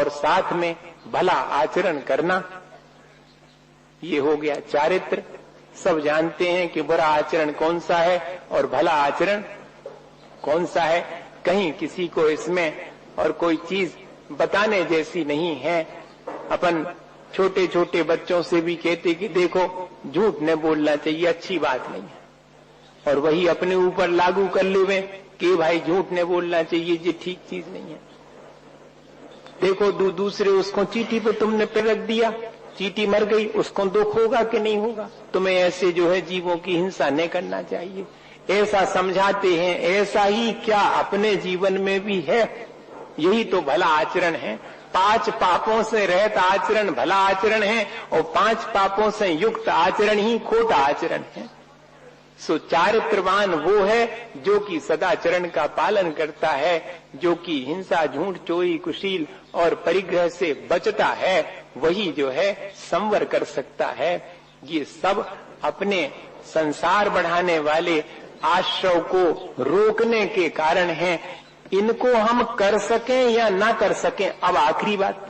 और साथ में भला आचरण करना, ये हो गया चारित्र। सब जानते हैं कि बुरा आचरण कौन सा है और भला आचरण कौन सा है। कहीं किसी को इसमें और कोई चीज बताने जैसी नहीं है। अपन छोटे छोटे बच्चों से भी कहते कि देखो झूठ नहीं बोलना चाहिए, अच्छी बात नहीं है, और वही अपने ऊपर लागू कर लेवे कि भाई झूठ नहीं बोलना चाहिए, ये ठीक चीज नहीं है। देखो दूसरे उसको चींटी पे तुमने पे रख दिया, चींटी मर गई, उसको दुख होगा कि नहीं होगा। तुम्हें ऐसे जो है जीवों की हिंसा नहीं करना चाहिए, ऐसा समझाते हैं। ऐसा ही क्या अपने जीवन में भी है, यही तो भला आचरण है। 5 पापों से रहित आचरण भला आचरण है और 5 पापों से युक्त आचरण ही खोटा आचरण है। सो चारित्रवान वो है जो कि सदाचरण का पालन करता है, जो कि हिंसा, झूठ, चोरी, कुशील और परिग्रह से बचता है, वही जो है संवर कर सकता है। ये सब अपने संसार बढ़ाने वाले आश्रव को रोकने के कारण हैं। इनको हम कर सकें या ना कर सकें, अब आखिरी बात,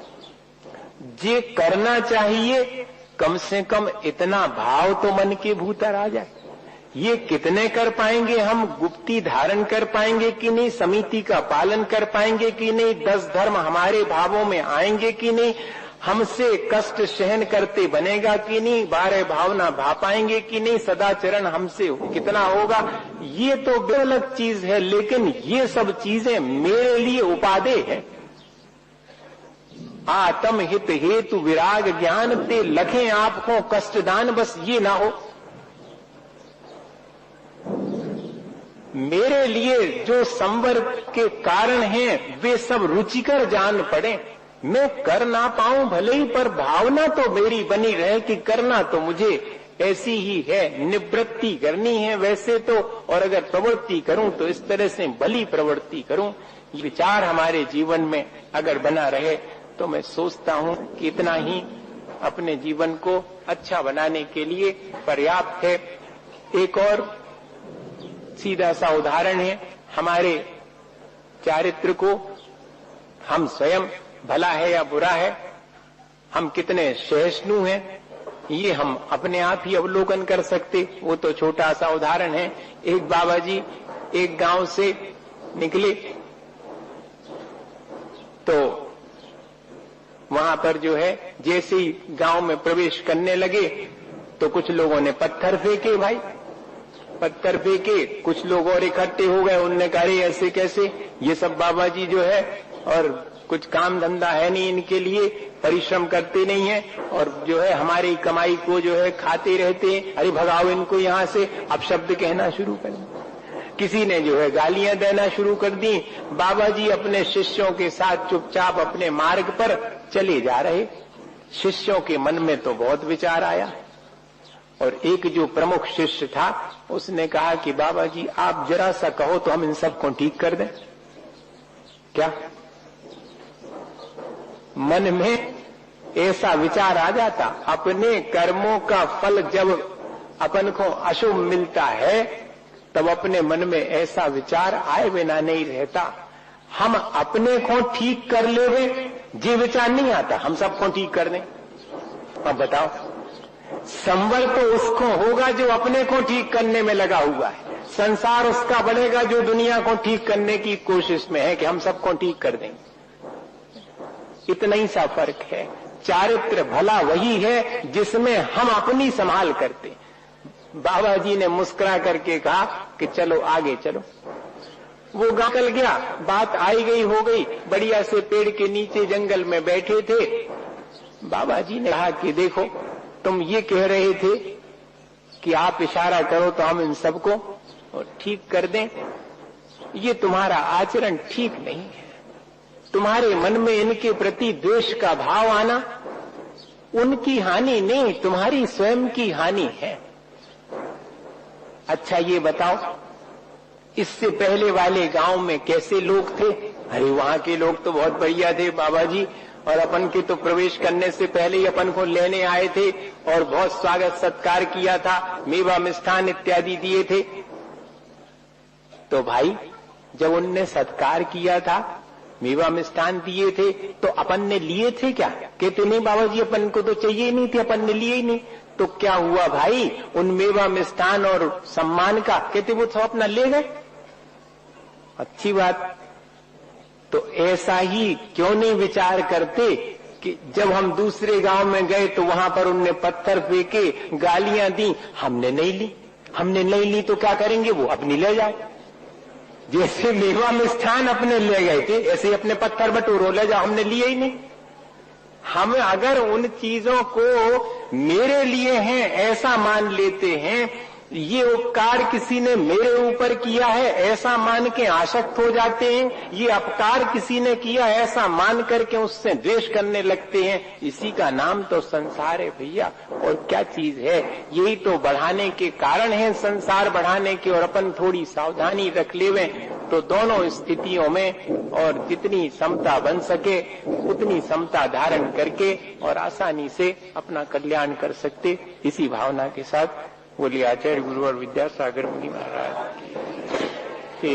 जे करना चाहिए कम से कम इतना भाव तो मन के भीतर आ जाए। ये कितने कर पाएंगे हम? गुप्ती धारण कर पाएंगे कि नहीं? समिति का पालन कर पाएंगे कि नहीं? 10 धर्म हमारे भावों में आएंगे कि नहीं? हमसे कष्ट सहन करते बनेगा कि नहीं? 12 भावना भा पाएंगे कि नहीं? सदाचरण हमसे कितना होगा? ये तो अलग चीज है, लेकिन ये सब चीजें मेरे लिए उपादेय है। आत्म हित हेतु विराग ज्ञान ते लखें आपको कष्टदान, बस ये ना हो। मेरे लिए जो संवर के कारण हैं वे सब रुचिकर जान पड़े। मैं कर ना पाऊं भले ही, पर भावना तो मेरी बनी रहे कि करना तो मुझे ऐसी ही है, निवृत्ति करनी है वैसे तो, और अगर प्रवृत्ति करूं तो इस तरह से भली प्रवृत्ति करूं। ये विचार हमारे जीवन में अगर बना रहे तो मैं सोचता हूं कि इतना ही अपने जीवन को अच्छा बनाने के लिए पर्याप्त है। एक और सीधा सा उदाहरण है हमारे चारित्र को, हम स्वयं भला है या बुरा है, हम कितने सहिष्णु हैं, ये हम अपने आप ही अवलोकन कर सकते। वो तो छोटा सा उदाहरण है। एक बाबा जी एक गांव से निकले तो वहां पर जो है जैसे ही गांव में प्रवेश करने लगे तो कुछ लोगों ने पत्थर फेंके। भाई पत्थर फेंके, कुछ लोग और इकट्ठे हो गए। उनने कहा अरे ऐसे कैसे, ये सब बाबा जी जो है और कुछ काम धंधा है नहीं इनके लिए, परिश्रम करते नहीं है और जो है हमारी कमाई को जो है खाते रहते हैं, अरे भगाओ इनको यहाँ से। अब शब्द कहना शुरू कर दिए, किसी ने जो है गालियां देना शुरू कर दी। बाबा जी अपने शिष्यों के साथ चुपचाप अपने मार्ग पर चले जा रहे। शिष्यों के मन में तो बहुत विचार आया और एक जो प्रमुख शिष्य था उसने कहा कि बाबा जी आप जरा सा कहो तो हम इन सबको ठीक कर दें। क्या मन में ऐसा विचार आ जाता? अपने कर्मों का फल जब अपन को अशुभ मिलता है तब अपने मन में ऐसा विचार आए बिना नहीं रहता। हम अपने को ठीक कर लेवे, ये विचार नहीं आता हम सबको ठीक कर दें। अब बताओ, संवर तो उसको होगा जो अपने को ठीक करने में लगा हुआ है, संसार उसका बढ़ेगा जो दुनिया को ठीक करने की कोशिश में है कि हम सबको ठीक कर देंगे। इतना ही सा फर्क है। चारित्र भला वही है जिसमें हम अपनी संभाल करते। बाबा जी ने मुस्कुरा करके कहा कि चलो आगे चलो। वो गांव चल गया, बात आई गई हो गई। बढ़िया से पेड़ के नीचे जंगल में बैठे थे। बाबा जी ने कहा कि देखो तुम ये कह रहे थे कि आप इशारा करो तो हम इन सबको ठीक कर दें, ये तुम्हारा आचरण ठीक नहीं है। तुम्हारे मन में इनके प्रति द्वेष का भाव आना उनकी हानि नहीं, तुम्हारी स्वयं की हानि है। अच्छा ये बताओ, इससे पहले वाले गांव में कैसे लोग थे? अरे वहां के लोग तो बहुत बढ़िया थे बाबा जी, और अपन के तो प्रवेश करने से पहले ही अपन को लेने आए थे और बहुत स्वागत सत्कार किया था, मेवा मिष्ठान इत्यादि दिए थे। तो भाई जब उनने सत्कार किया था मेवा मिष्ठान दिए थे तो अपन ने लिए थे क्या? कहते नहीं बाबा जी, अपन को तो चाहिए ही नहीं थे, अपन ने लिए ही नहीं। तो क्या हुआ भाई उन मेवा मिष्ठान और सम्मान का? कहते वो सब अपना ले गए। अच्छी बात। तो ऐसा ही क्यों नहीं विचार करते कि जब हम दूसरे गांव में गए तो वहां पर उनने पत्थर फेंके, गालियां दी, हमने नहीं ली। हमने नहीं ली तो क्या करेंगे? वो अपनी ले जाए। जैसे मेवा मिष्ठान अपने ले गए थे, ऐसे ही अपने पत्थर बटोरो ले जाओ, हमने लिए ही नहीं। हम अगर उन चीजों को मेरे लिए हैं ऐसा मान लेते हैं, ये उपकार किसी ने मेरे ऊपर किया है ऐसा मान के आसक्त हो जाते हैं, ये अपकार किसी ने किया ऐसा मान करके उससे द्वेष करने लगते हैं, इसी का नाम तो संसार है भैया। और क्या चीज है? यही तो बढ़ाने के कारण है, संसार बढ़ाने के। और अपन थोड़ी सावधानी रख लेवे तो दोनों स्थितियों में और जितनी समता बन सके उतनी समता धारण करके और आसानी से अपना कल्याण कर सकते। इसी भावना के साथ बोलिए आचार्य गुरु और विद्यासागर मुनि महाराज की।